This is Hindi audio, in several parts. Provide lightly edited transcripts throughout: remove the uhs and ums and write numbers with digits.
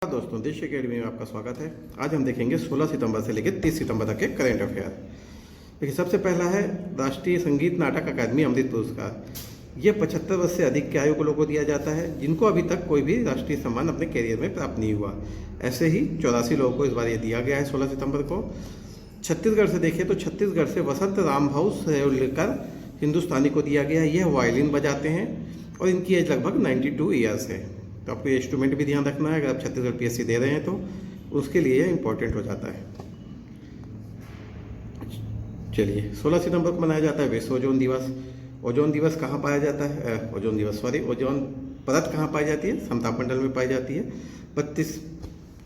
दोस्तों, देश अकेडमी में आपका स्वागत है। आज हम देखेंगे 16 सितंबर से लेकर 30 सितंबर तक के करेंट अफेयर। देखिए, सबसे पहला है राष्ट्रीय संगीत नाटक अकादमी अमृत पुरस्कार। ये 75 वर्ष से अधिक के आयु को लोगों को दिया जाता है जिनको अभी तक कोई भी राष्ट्रीय सम्मान अपने कैरियर में प्राप्त नहीं हुआ। ऐसे ही 84 लोगों को इस बार ये दिया गया है 16 सितंबर को। छत्तीसगढ़ से देखिए तो छत्तीसगढ़ से वसंत राम भाऊ सेवलकर हिंदुस्तानी को दिया गया। यह वायलिन बजाते हैं और इनकी एज लगभग 92 ईयर्स है। तो आपको ये इंस्ट्रूमेंट भी ध्यान रखना है, अगर आप छत्तीसगढ़ पीएससी दे रहे हैं तो उसके लिए यह इंपॉर्टेंट हो जाता है। चलिए, 16 सितंबर को मनाया जाता है विश्व ओजोन दिवस। ओजोन दिवस कहाँ पाया जाता है? ओजोन परत कहाँ पाई जाती है? समताप मंडल में पाई जाती है, 32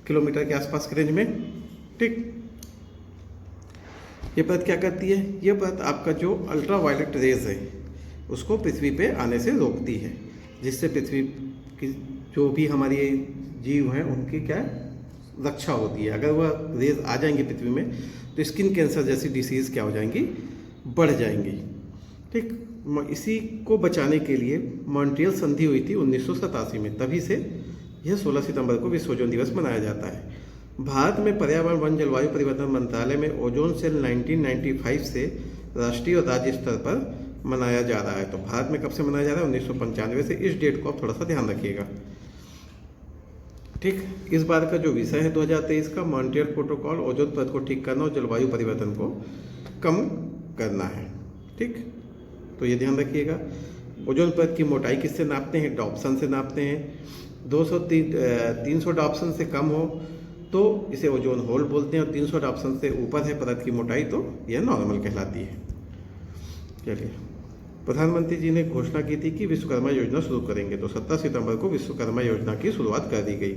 किलोमीटर के आसपास के रेंज में। ठीक, ये परत क्या करती है? ये परत आपका जो अल्ट्रा वायलेट रेज है उसको पृथ्वी पे आने से रोकती है, जिससे पृथ्वी की जो भी हमारी जीव हैं उनकी क्या रक्षा होती है। अगर वह रेज आ जाएंगी पृथ्वी में तो स्किन कैंसर जैसी डिसीज़ क्या हो जाएंगी? बढ़ जाएंगी। ठीक, इसी को बचाने के लिए मॉन्ट्रियल संधि हुई थी 1987 में, तभी से यह 16 सितंबर को विश्व ओजोन दिवस मनाया जाता है। भारत में पर्यावरण वन जलवायु परिवर्तन मंत्रालय में ओजोन सेल 1995 से राष्ट्रीय और राज्य स्तर पर मनाया जा रहा है। तो भारत में कब से मनाया जा रहा है? 1995 से। इस डेट को आप थोड़ा सा ध्यान रखिएगा। ठीक, इस बार का जो विषय है 2023 का मॉन्ट्रियल प्रोटोकॉल, ओजोन परत को ठीक करना और जलवायु परिवर्तन को कम करना है। ठीक, तो ये ध्यान रखिएगा। ओजोन परत की मोटाई किससे नापते हैं? डॉप्सन से नापते हैं। 300 डॉप्सन से कम हो तो इसे ओजोन होल बोलते हैं, और 300 डॉप्सन से ऊपर है परत की मोटाई तो यह नॉर्मल कहलाती है। चलिए, प्रधानमंत्री जी ने घोषणा की थी कि विश्वकर्मा योजना शुरू करेंगे, तो 17 सितंबर को विश्वकर्मा योजना की शुरुआत कर दी गई।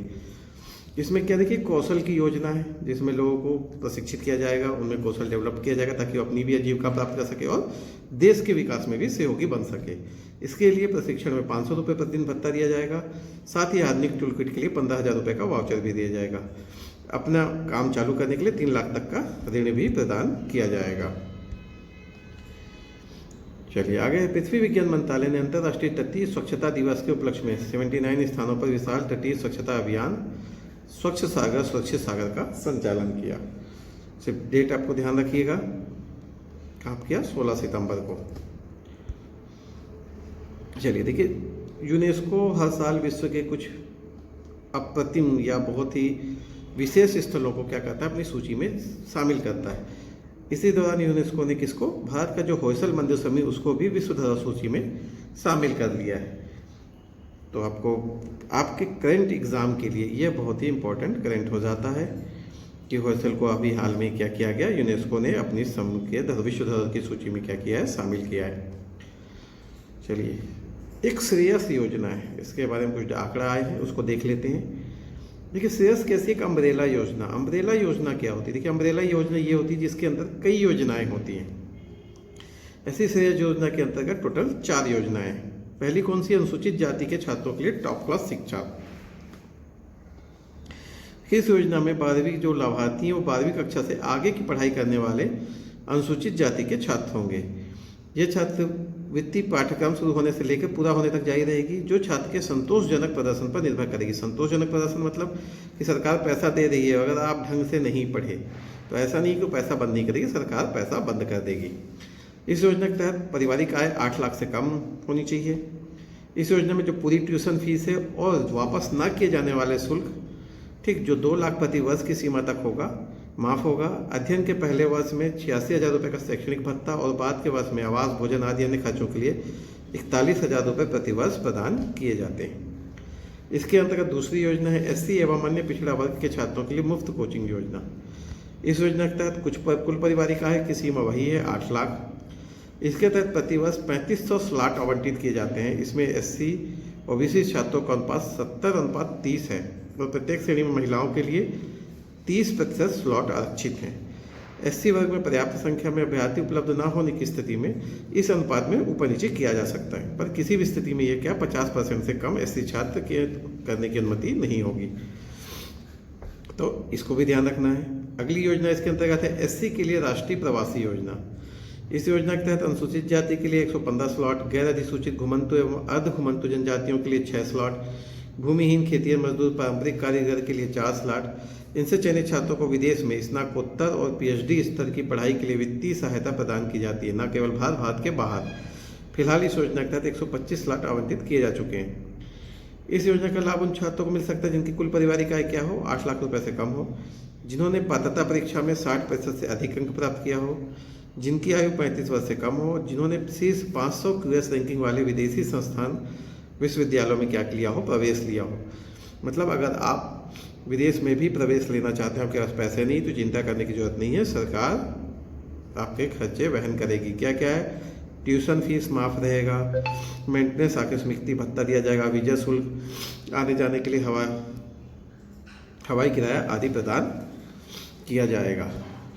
इसमें क्या देखिए, कौशल की योजना है जिसमें लोगों को प्रशिक्षित किया जाएगा, उनमें कौशल डेवलप किया जाएगा ताकि वो अपनी भी आजीविका प्राप्त कर सके और देश के विकास में भी सहयोगी बन सके। इसके लिए प्रशिक्षण में 500 रुपये प्रतिदिन भत्ता दिया जाएगा। साथ ही आधुनिक टूल किट के लिए 15,000 रुपये का वाउचर भी दिया जाएगा। अपना काम चालू करने के लिए 3 लाख तक का ऋण भी प्रदान किया जाएगा। चलिए आगे, पृथ्वी विज्ञान मंत्रालय ने अंतर्राष्ट्रीय तटीय स्वच्छता दिवस के उपलक्ष्य में 79 स्थानों पर विशाल तटीय स्वच्छता अभियान स्वच्छ सागर सुरक्षित सागर का संचालन किया। सिर्फ डेट आपको ध्यान रखिएगा, कब किया? 16 सितंबर को। चलिए देखिए, यूनेस्को हर साल विश्व के कुछ अप्रतिम या बहुत ही विशेष स्थलों को क्या करता है? अपनी सूची में शामिल करता है। इसी दौरान यूनेस्को ने किसको? भारत का जो होयसल मंदिर समिति उसको भी विश्व धरोहर सूची में शामिल कर लिया है। तो आपको आपके करंट एग्जाम के लिए यह बहुत ही इंपॉर्टेंट करंट हो जाता है कि होयसल को अभी हाल में क्या किया गया? यूनेस्को ने अपनी विश्व धरोहर की सूची में क्या किया है? शामिल किया है। चलिए, एक श्रेयस योजना है, इसके बारे में कुछ आंकड़ा आए हैं, उसको देख लेते हैं। देखिए, श्रेयस कैसी एक अम्ब्रेला योजना। अम्ब्रेला योजना क्या होती है? देखिए, अम्ब्रेला योजना ये होती है जिसके अंदर कई योजनाएं होती हैं। ऐसी श्रेयस योजना के अंतर्गत टोटल 4 योजनाएं हैं। पहली कौन सी? अनुसूचित जाति के छात्रों के लिए टॉप क्लास शिक्षा। इस योजना में 12वीं जो लाभार्थी हैं वो 12वीं कक्षा से आगे की पढ़ाई करने वाले अनुसूचित जाति के छात्र होंगे। ये छात्रवृत्ति पाठ्यक्रम शुरू होने से लेकर पूरा होने तक जारी रहेगी, जो छात्र के संतोषजनक प्रदर्शन पर निर्भर करेगी। संतोषजनक प्रदर्शन मतलब कि सरकार पैसा दे रही है, अगर आप ढंग से नहीं पढ़े तो ऐसा नहीं कि पैसा बंद नहीं करेगी, सरकार पैसा बंद कर देगी। इस योजना के तहत पारिवारिक आय 8 लाख से कम होनी चाहिए। इस योजना में जो पूरी ट्यूशन फीस है और वापस न किए जाने वाले शुल्क, ठीक, जो 2 लाख प्रति वर्ष की सीमा तक होगा, माफ़ होगा। अध्ययन के पहले वर्ष में 86,000 रुपये का शैक्षणिक भत्ता और बाद के वर्ष में आवास, भोजन आदि अन्य खर्चों के लिए 41,000 रुपये प्रति वर्ष प्रदान किए जाते हैं। इसके अंतर्गत दूसरी योजना है एससी एवं अन्य पिछड़ा वर्ग के छात्रों के लिए मुफ्त कोचिंग योजना। इस योजना के तहत कुल पारिवारिक आय की सीमा वही है 8 लाख। इसके तहत प्रतिवर्ष 3500 स्लॉट आवंटित किए जाते हैं। इसमें एससी ओबीसी छात्रों का अनुपात 70:30 है और प्रत्येक श्रेणी में महिलाओं के लिए 30% स्लॉट आरक्षित हैं। एससी वर्ग में पर्याप्त संख्या में अभ्यर्थी उपलब्ध न होने की स्थिति में इस अनुपात में ऊपर नीचे किया जा सकता है, पर किसी भी स्थिति में यह क्या 50% से कम एससी छात्र के करने की अनुमति नहीं होगी। तो इसको भी ध्यान रखना है। अगली योजना इसके अंतर्गत है एससी के लिए राष्ट्रीय प्रवासी योजना। इस योजना के तहत अनुसूचित जाति के लिए 115 स्लॉट, गैर अधिसूचित घुमंतु एवं अर्ध घुमंतु जनजातियों के लिए 6 स्लॉट, भूमिहीन खेतिहर मजदूर, पारंपरिक कारीगर के लिए 4 स्लॉट। इनसे चयनित छात्रों को विदेश में स्नातकोत्तर और पीएचडी स्तर की पढ़ाई के लिए वित्तीय सहायता प्रदान की जाती है, न केवल भारत के बाहर। फिलहाल इस योजना के तहत 125 स्लॉट आवंटित किए जा चुके हैं। इस योजना का लाभ उन छात्रों को मिल सकता है जिनकी कुल पारिवारिक आय क्या हो, 8 लाख रुपए से कम हो, जिन्होंने पात्रता परीक्षा में 60% से अधिक अंक प्राप्त किया हो, जिनकी आयु 35 वर्ष से कम हो, जिन्होंने शीर्ष 500 क्यूएस रैंकिंग वाले विदेशी संस्थान विश्वविद्यालयों में क्या किया हो, प्रवेश लिया हो। मतलब अगर आप विदेश में भी प्रवेश लेना चाहते हैं, आपके पास पैसे नहीं, तो चिंता करने की जरूरत नहीं है, सरकार आपके खर्चे वहन करेगी। क्या क्या है? ट्यूशन फीस माफ़ रहेगा, मेंटेनेंस आकस्मिक भत्ता दिया जाएगा, वीजा शुल्क, आने जाने के लिए हवाई किराया आदि प्रदान किया जाएगा।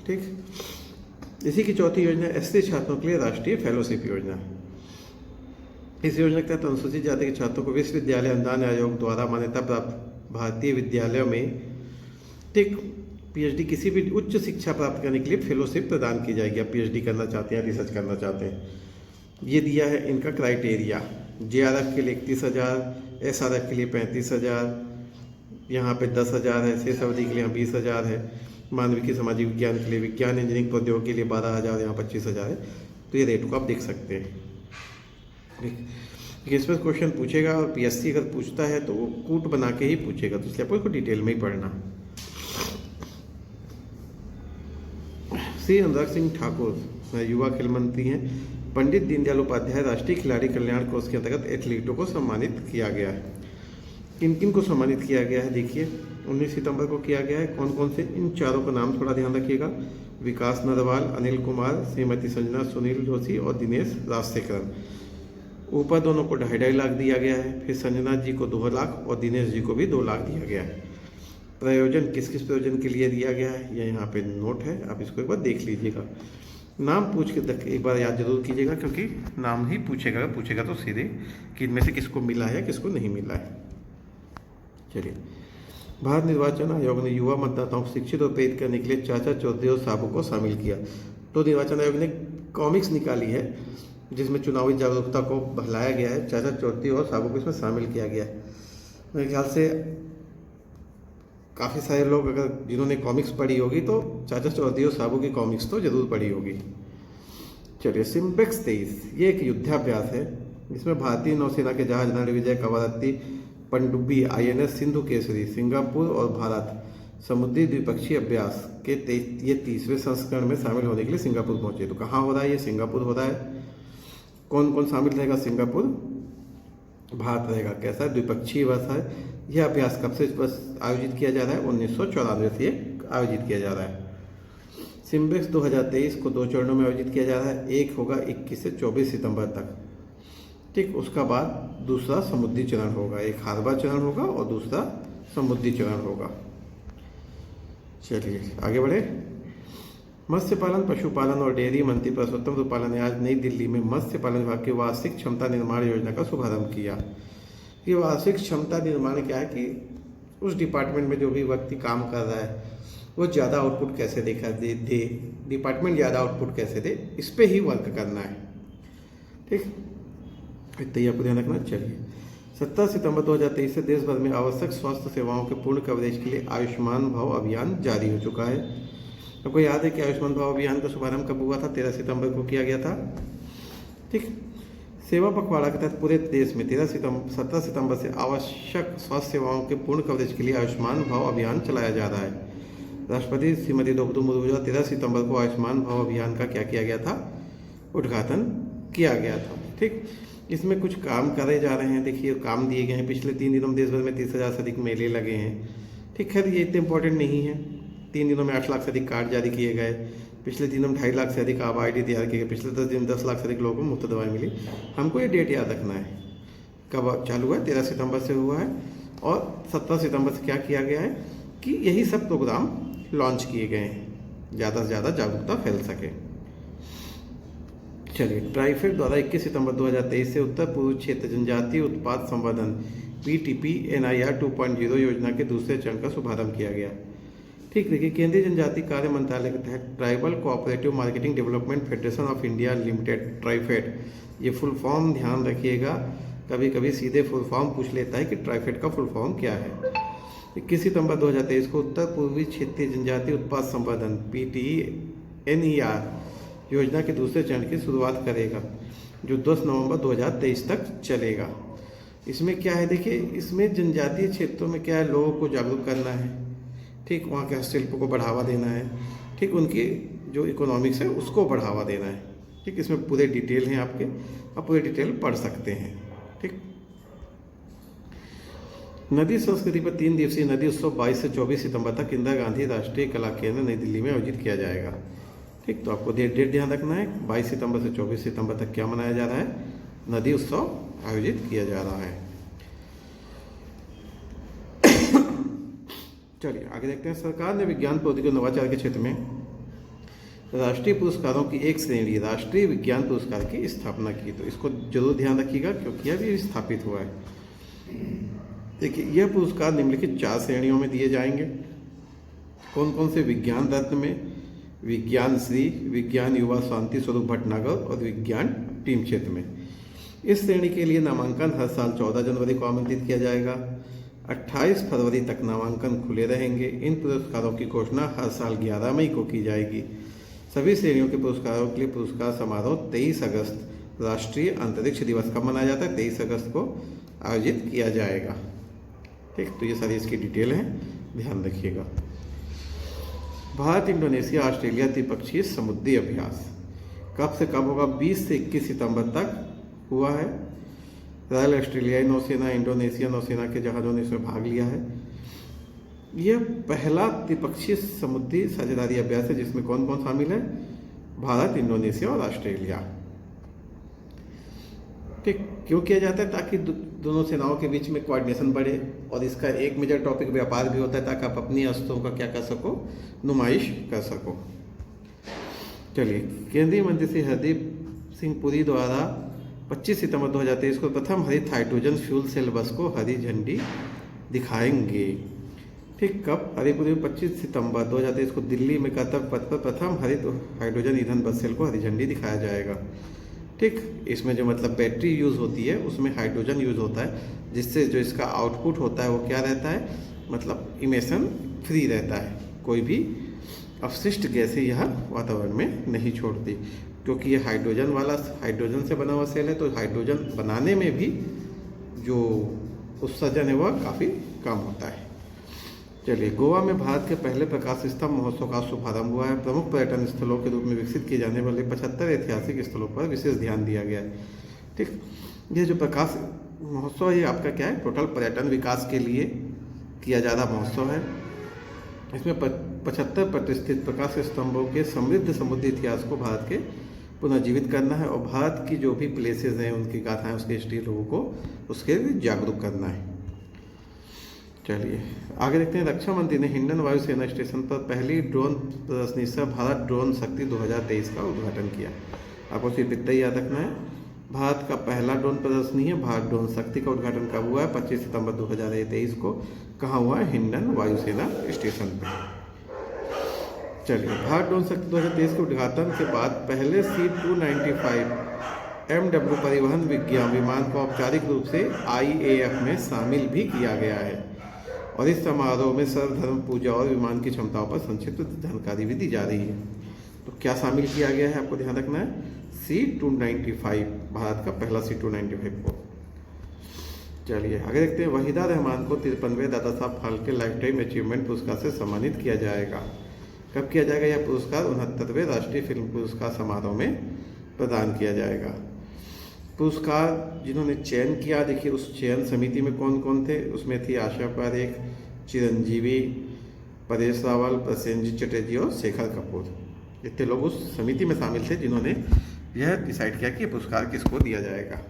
ठीक, इसी की चौथी योजना एससी छात्रों के लिए राष्ट्रीय फेलोशिप योजना। इस योजना के तहत अनुसूचित जाति के छात्रों को विश्वविद्यालय अनुदान आयोग द्वारा मान्यता प्राप्त भारतीय विद्यालयों में ठीक पीएचडी किसी भी उच्च शिक्षा प्राप्त करने के लिए फेलोशिप प्रदान की जाएगी। आप पीएचडी करना चाहते हैं, रिसर्च करना चाहते हैं, ये दिया है इनका क्राइटेरिया। जेआरएफ के लिए 31,000, एसआरएफ के लिए 35,000, यहाँ पे 10,000 है, शेष अवधि के लिए 20,000 है, मानविकी सामाजिक विज्ञान के लिए, विज्ञान इंजीनियरिंग प्रौद्योगिकी के लिए 12,000, यहाँ 25,000 है। तो ये रेट को आप देख सकते हैं। इस पर क्वेश्चन पूछेगा और पीएससी अगर पूछता है तो वो कूट बना के ही पूछेगा, तो इसलिए आपको इसको डिटेल में ही पढ़ना। श्री अनुराग सिंह ठाकुर युवा खेल मंत्री हैं। पंडित दीनदयाल उपाध्याय राष्ट्रीय खिलाड़ी कल्याण कोष के अंतर्गत एथलीटों को सम्मानित किया गया है। किन किन को सम्मानित किया गया है देखिए, 19 सितंबर को किया गया है। कौन कौन से? इन चारों का नाम थोड़ा ध्यान रखिएगा। विकास नरवाल, अनिल कुमार, श्रीमती संजना, सुनील जोशी और दिनेश राजशेखरन। ऊपर दोनों को 2.5 लाख दिया गया है, फिर संजना जी को 2 लाख और दिनेश जी को भी 2 लाख दिया गया है। प्रयोजन किस किस प्रयोजन के लिए दिया गया है यह यहाँ पे नोट है, आप इसको एक बार देख लीजिएगा। नाम पूछ के एक बार याद जरूर कीजिएगा, क्योंकि नाम ही पूछेगा तो सीधे कि इनमें से किसको मिला है या किसको नहीं मिला है। चलिए, भारत निर्वाचन आयोग ने युवा मतदाताओं को शिक्षित और प्रेरित करने के लिए चाचा चौधरी और साबू को शामिल किया। तो निर्वाचन आयोग ने कॉमिक्स निकाली है जिसमें चुनावी जागरूकता को बहलाया गया है। चाचा चौधरी और साबू को इसमें शामिल किया गया है। मेरे ख्याल से काफ़ी सारे लोग अगर जिन्होंने कॉमिक्स पढ़ी होगी तो चाचा चौधरी और साबू की कॉमिक्स तो जरूर पढ़ी होगी। चलिए, सिम्बेक्स 23 ये एक युद्धाभ्यास है जिसमें भारतीय नौसेना के जहाज रणविजय, कवरत्ती, पनडुब्बी, आईएनएस सिंधु केसरी, सिंगापुर और भारत समुद्री द्विपक्षीय अभ्यास के ये 30वें संस्करण में शामिल होने के लिए सिंगापुर पहुंचे। तो कहाँ हो रहा है? ये सिंगापुर हो रहा है। कौन कौन शामिल रहेगा? सिंगापुर, भारत रहेगा। कैसा है? द्विपक्षीय वर्ष है। यह अभ्यास कब से आयोजित किया जा रहा है? 1994 से आयोजित किया जा रहा है। सिम्बेक्स 2023 को 2 चरणों में आयोजित किया जा रहा है। एक होगा 21 से 24 सितंबर तक, ठीक। उसका बाद दूसरा समुद्री चरण होगा, एक हार्बर चरण होगा और दूसरा समुद्री चरण होगा। चलिए आगे बढ़े। मत्स्य पालन, पशुपालन और डेयरी मंत्री परसोत्तम रुपाला ने आज नई दिल्ली में मत्स्य पालन विभाग की वार्षिक क्षमता निर्माण योजना का शुभारंभ किया। ये वार्षिक क्षमता निर्माण क्या है कि उस डिपार्टमेंट में जो भी व्यक्ति काम कर रहा है वो ज़्यादा आउटपुट कैसे दे, डिपार्टमेंट ज़्यादा आउटपुट कैसे दे, इस पर ही वर्क करना है, ठीक। इतना ही आपको ध्यान रखना। चलिए, 17 सितंबर 2023 से देश भर में आवश्यक स्वास्थ्य सेवाओं के पूर्ण कवरेज के लिए आयुष्मान भव अभियान जारी हो चुका है। आपको याद है कि आयुष्मान भव अभियान का शुभारंभ कब हुआ था? 13 सितंबर को किया गया था, ठीक। सेवा पखवाड़ा के तहत पूरे देश में 17 सितंबर से आवश्यक स्वास्थ्य सेवाओं के पूर्ण कवरेज के लिए आयुष्मान भव अभियान चलाया जा रहा है। राष्ट्रपति श्रीमती द्रौपदी मुर्मू 13 सितंबर को आयुष्मान भव अभियान का क्या किया गया था? उद्घाटन किया गया था, ठीक। इसमें कुछ काम करे जा रहे हैं। देखिए, काम दिए गए हैं। पिछले 3 दिनों में देश भर में 30,000 से अधिक मेले लगे हैं, ठीक। खैर ये इतने इंपॉर्टेंट नहीं है। 3 दिनों में 8 लाख से अधिक कार्ड जारी किए गए। पिछले दिनों में 2.5 लाख से अधिक आबा ID तैयार किए गए। पिछले 10 दिन में 10 लाख से अधिक लोगों को मुफ्त दवाएं मिली। हमको ये डेट याद रखना है, कब चालू हुआ है? 13 सितंबर से हुआ है। और 17 सितंबर से क्या किया गया है कि यही सब प्रोग्राम लॉन्च किए गए हैं, ज़्यादा से ज़्यादा जागरूकता फैल सके। चलिए, ट्राइफेड द्वारा 21 सितंबर 2023 से उत्तर पूर्व क्षेत्र जनजातीय उत्पाद संवर्धन PTP NIR 2.0 योजना के दूसरे चरण का शुभारंभ किया गया, ठीक। देखिए, केंद्रीय जनजातीय कार्य मंत्रालय के तहत tribal cooperative marketing development federation of India limited TRIFED, ये फुल फॉर्म ध्यान रखिएगा, कभी कभी सीधे फुल फॉर्म पूछ लेता है कि ट्राइफेड का फुल फॉर्म क्या है। 21 सितंबर 2023 को उत्तर पूर्वी क्षेत्रीय जनजातीय उत्पाद संवर्धन PTENER योजना के दूसरे चरण की शुरुआत करेगा, जो 10 नवंबर 2023 तक चलेगा। इसमें क्या है, देखिए इसमें जनजातीय क्षेत्रों में क्या है, लोगों को जागरूक करना है, ठीक, वहाँ के हस्तशिल्प को बढ़ावा देना है, ठीक, उनकी जो इकोनॉमिक्स है उसको बढ़ावा देना है, ठीक। इसमें पूरे डिटेल हैं आपके, आप पूरे डिटेल पढ़ सकते हैं, ठीक। नदी संस्कृति पर 3 दिवसीय नदी उत्सव 22 से 24 सितंबर तक इंदिरा गांधी राष्ट्रीय कला केंद्र नई दिल्ली में आयोजित किया जाएगा, ठीक। तो आपको डेट ध्यान रखना है, 22 सितंबर से 24 सितंबर तक क्या मनाया जा रहा है, नदी उत्सव आयोजित किया जा रहा है। चलिए आगे देखते हैं। सरकार ने विज्ञान प्रौद्योगिकी और नवाचार के क्षेत्र में राष्ट्रीय पुरस्कारों की एक श्रेणी राष्ट्रीय विज्ञान पुरस्कार की स्थापना की। तो इसको जरूर ध्यान रखिएगा क्योंकि यह भी स्थापित हुआ है। देखिए यह पुरस्कार निम्नलिखित 4 श्रेणियों में दिए जाएंगे। कौन कौन से? विज्ञान रत्न में, विज्ञान श्री, विज्ञान युवा शांति स्वरूप भटनागर और विज्ञान टीम क्षेत्र में। इस श्रेणी के लिए नामांकन हर साल 14 जनवरी को आमंत्रित किया जाएगा। 28 फरवरी तक नामांकन खुले रहेंगे। इन पुरस्कारों की घोषणा हर साल 11 मई को की जाएगी। सभी श्रेणियों के पुरस्कारों के लिए पुरस्कार समारोह 23 अगस्त राष्ट्रीय अंतरिक्ष दिवस कब मनाया जाता है, 23 अगस्त को आयोजित किया जाएगा, ठीक। तो ये सारी इसकी डिटेल है, ध्यान रखिएगा। भारत इंडोनेशिया ऑस्ट्रेलिया त्रिपक्षीय समुद्री अभ्यास कब से कब होगा? 20 से 21 सितंबर तक हुआ है। रॉयल ऑस्ट्रेलियाई नौसेना, इंडोनेशिया नौसेना के जहाज़ों ने इसमें भाग लिया है। यह पहला त्रिपक्षीय समुद्री साझेदारी अभ्यास है जिसमें कौन कौन शामिल है? भारत, इंडोनेशिया और ऑस्ट्रेलिया, ठीक। क्यों किया जाता है? ताकि दोनों सेनाओं के बीच में कोऑर्डिनेशन बढ़े, और इसका एक मेजर टॉपिक व्यापार भी होता है ताकि आप अपनी अस्त्रों का क्या कर सको, नुमाइश कर सको। चलिए, केंद्रीय मंत्री श्री हरदीप सिंह पुरी द्वारा 25 सितंबर 2023 को प्रथम हरित हाइड्रोजन फ्यूल सेल बस को हरी झंडी दिखाएंगे, ठीक। कब? हरिपुरी में 25 सितंबर 2023 को दिल्ली में कर्तव्य पथ पर प्रथम हरित हाइड्रोजन ईंधन बस सेल को हरी झंडी दिखाया जाएगा, ठीक। इसमें जो मतलब बैटरी यूज़ होती है उसमें हाइड्रोजन यूज़ होता है, जिससे जो इसका आउटपुट होता है वो क्या रहता है, मतलब इमिशन फ्री रहता है, कोई भी अपशिष्ट गैसें यह वातावरण में नहीं छोड़ती, क्योंकि ये हाइड्रोजन से बना हुआ सेल है। तो हाइड्रोजन बनाने में भी जो उत्सर्जन है वह काफ़ी कम होता है। चलिए, गोवा में भारत के पहले प्रकाश स्तंभ महोत्सव का शुभारंभ हुआ है। प्रमुख पर्यटन स्थलों के रूप में विकसित किए जाने वाले 75 ऐतिहासिक स्थलों पर विशेष ध्यान दिया गया है, ठीक। ये जो प्रकाश महोत्सव है ये आपका क्या है, टोटल पर्यटन विकास के लिए किया जा रहा महोत्सव है। इसमें 75 प्रतिष्ठित प्रकाश स्तंभों के समृद्ध समुद्री इतिहास को भारत के पुनर्जीवित करना है, और भारत की जो भी प्लेसेस हैं उनकी गाथाएं, उसके हिस्ट्री लोगों को उसके लिए जागरूक करना है। चलिए आगे देखते हैं। रक्षा मंत्री ने हिंडन वायुसेना स्टेशन पर पहली ड्रोन प्रदर्शनी सह भारत ड्रोन शक्ति 2023 का उद्घाटन किया। आपको सिर्फ इतना ही याद रखना है, भारत का पहला ड्रोन प्रदर्शनी है भारत ड्रोन शक्ति का उद्घाटन कब हुआ है? 25 सितंबर 2023 को। कहाँ हुआ है? हिंडन वायुसेना स्टेशन पर। चलिए, भारत ड्रोन शक्ति 2023 के उद्घाटन के बाद पहले C-295 MW परिवहन विमान को औपचारिक रूप से IAF में शामिल भी किया गया है, और इस समारोह में सर्वधर्म पूजा और विमान की क्षमताओं पर संक्षिप्त जानकारी भी दी जा रही है। तो क्या शामिल किया गया है आपको ध्यान रखना है? C-295, भारत का पहला C-295 को। चलिए आगे देखते हैं। वहीदा रहमान को 53वें Dada Saheb Phalke life time achievement पुरस्कार से सम्मानित किया जाएगा। कब किया जाएगा यह पुरस्कार? 69वें राष्ट्रीय फिल्म पुरस्कार समारोह में प्रदान किया जाएगा। पुरस्कार जिन्होंने चयन किया, देखिए उस चयन समिति में कौन कौन थे? उसमें थी आशा पारेख, चिरंजीवी, परेश रावल, प्रसेनजीत चटर्जी और शेखर कपूर। इतने लोग उस समिति में शामिल थे जिन्होंने यह डिसाइड किया कि पुरस्कार किसको दिया जाएगा।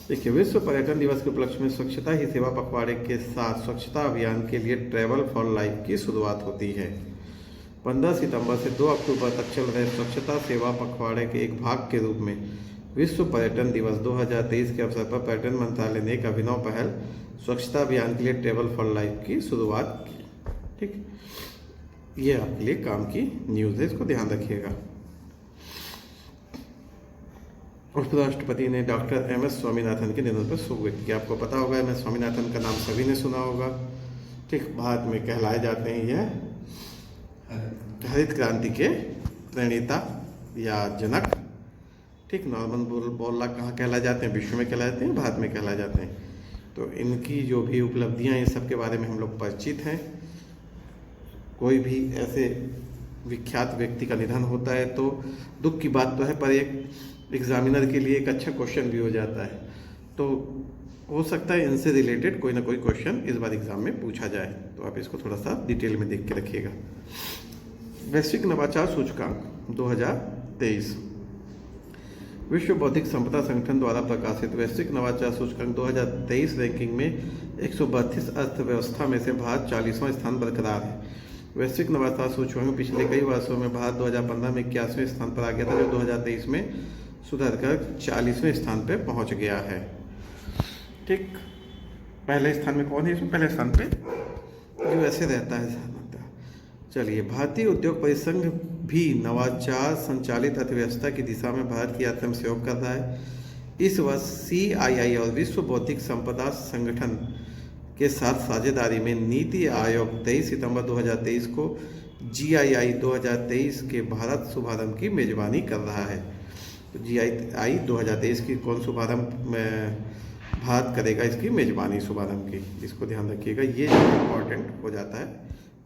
देखिए, विश्व पर्यटन दिवस के उपलक्ष्य में स्वच्छता ही सेवा पखवाड़े के साथ स्वच्छता अभियान के लिए ट्रैवल फॉर लाइफ की शुरुआत होती है। 15 सितंबर से 2 अक्टूबर तक चल रहे स्वच्छता सेवा पखवाड़े के एक भाग के रूप में विश्व पर्यटन दिवस 2023 के अवसर पर पर्यटन मंत्रालय ने एक अभिनव पहल स्वच्छता अभियान के लिए ट्रैवल फॉर लाइफ की शुरुआत की, ठीक। ये आपके लिए काम की न्यूज़ है, इसको ध्यान रखिएगा। उपराष्ट्रपति ने डॉक्टर एम एस स्वामीनाथन के निधन पर शोक व्यक्त किया। आपको पता होगा एम एस स्वामीनाथन का नाम सभी ने सुना होगा। ठीक, भारत में कहलाए जाते हैं यह हरित क्रांति के प्रणेता या जनक। ठीक, नॉर्मन बोरलॉग कहाँ कहलाए जाते हैं? विश्व में कहलाए जाते हैं, भारत में कहलाए जाते हैं। तो इनकी जो भी उपलब्धियां हैं, सब के बारे में हम लोग परिचित हैं। कोई भी ऐसे विख्यात व्यक्ति का निधन होता है तो दुख की बात तो है, पर एक एग्जामिनर के लिए एक अच्छा क्वेश्चन भी हो जाता है। तो हो सकता है इनसे रिलेटेड कोई ना कोई क्वेश्चन इस बार एग्जाम में पूछा जाए, तो आप इसको थोड़ा सा डिटेल में देख के रखिएगा। वैश्विक नवाचार सूचकांक 2023 विश्व बौद्धिक संपदा संगठन द्वारा प्रकाशित वैश्विक नवाचार सूचकांक 2023 रैंकिंग में 132 अर्थव्यवस्था में से भारत 40वां स्थान बरकरार है। वैश्विक नवाचार सूचकांक में पिछले कई वर्षों में भारत 2015 में 81वें स्थान पर आ गया था, जो 2023 में सुधर कर 40वें स्थान पर पहुंच गया है। ठीक, पहले स्थान में कौन है? इसमें पहले स्थान पे यूएसए रहता है साधारणतः। चलिए, भारतीय उद्योग परिसंघ भी नवाचार संचालित अर्थव्यवस्था की दिशा में भारत की यात्रा में सहयोग कर रहा है। इस वर्ष CII और विश्व बौद्धिक संपदा संगठन के साथ साझेदारी में नीति आयोग 23 सितंबर 2023 को GII 2023 के भारत शुभारंभ की मेजबानी कर रहा है। तो GII 2023 की कौन शुभारंभ भारत करेगा? इसकी मेजबानी शुभारंभ की, इसको ध्यान रखिएगा। ये जो इम्पोर्टेंट हो जाता है,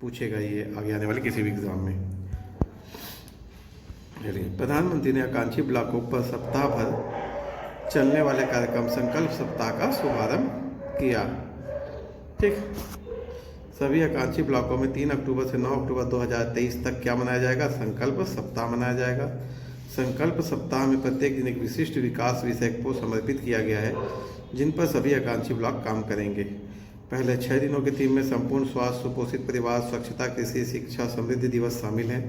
पूछेगा ये आगे आने वाले किसी भी एग्जाम में। चलिए, प्रधानमंत्री ने आकांक्षी ब्लॉकों पर सप्ताह भर चलने वाले कार्यक्रम संकल्प सप्ताह का शुभारंभ किया। ठीक, सभी आकांक्षी ब्लॉकों में 3 अक्टूबर से 9 अक्टूबर 2023 तक क्या मनाया जाएगा? संकल्प सप्ताह मनाया जाएगा। संकल्प सप्ताह में प्रत्येक दिन एक विशिष्ट विकास विषय को समर्पित किया गया है, जिन पर सभी आकांक्षी ब्लॉक काम करेंगे। पहले 6 दिनों की थीम में संपूर्ण स्वास्थ्य, सुपोषित परिवार, स्वच्छता, कृषि, शिक्षा, समृद्धि दिवस शामिल हैं।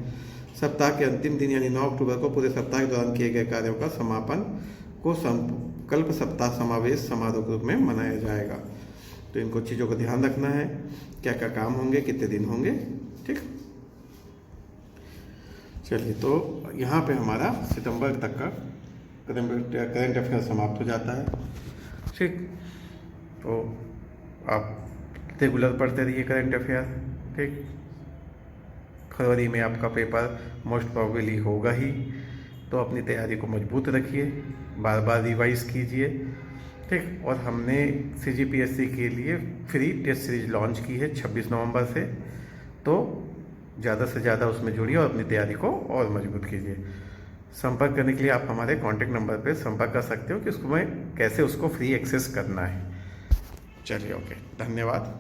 सप्ताह के अंतिम दिन यानी 9 अक्टूबर को पूरे सप्ताह के दौरान किए गए कार्यों का समापन को संकल्प सप्ताह समावेश समारोह के रूप में मनाया जाएगा। तो इनको चीज़ों का ध्यान रखना है, क्या क्या काम होंगे, कितने दिन होंगे। ठीक, चलिए, तो यहाँ पे हमारा सितंबर तक का करंट अफेयर समाप्त हो जाता है। ठीक, तो आप रेगुलर पढ़ते रहिए करंट अफेयर। ठीक, फरवरी में आपका पेपर मोस्ट प्रोबेबली होगा ही, तो अपनी तैयारी को मजबूत रखिए, बार बार रिवाइज कीजिए। ठीक, और हमने CGPSC के लिए फ्री टेस्ट सीरीज लॉन्च की है 26 नवंबर से, तो ज़्यादा से ज़्यादा उसमें जुड़िए और अपनी तैयारी को और मजबूत कीजिए। संपर्क करने के लिए आप हमारे कॉन्टैक्ट नंबर पर संपर्क कर सकते हो कि उसको मैं कैसे उसको फ्री एक्सेस करना है। चलिए, ओके, धन्यवाद।